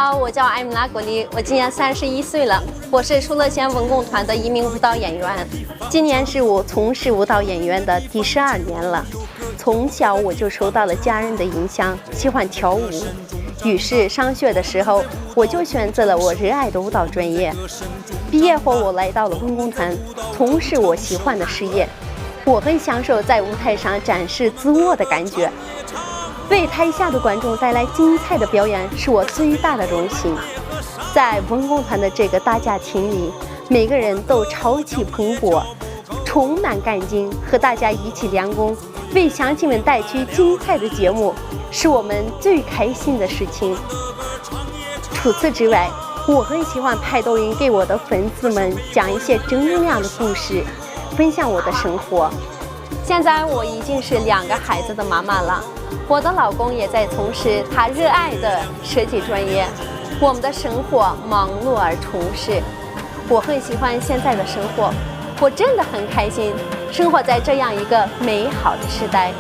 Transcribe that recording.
好，我叫艾米拉·果莉，我今年31岁了，我是舒乐县文工团的一名舞蹈演员。今年是我从事舞蹈演员的第12年了。从小我就受到了家人的影响，喜欢跳舞。于是上学的时候，我就选择了我热爱的舞蹈专业。毕业后，我来到了文工团，从事我喜欢的事业。我很享受在舞台上展示自我的感觉，为台下的观众带来精彩的表演是我最大的荣幸。在文工团的这个大家庭里，每个人都朝气蓬勃，充满干劲，和大家一起练功，为乡亲们带去精彩的节目，是我们最开心的事情。除此之外，我很喜欢拍抖音给我的粉丝们讲一些正能量的故事，分享我的生活。现在我已经是2个孩子的妈妈了，我的老公也在从事他热爱的设计专业，我们的生活忙碌而充实。我很喜欢现在的生活，我真的很开心，生活在这样一个美好的时代。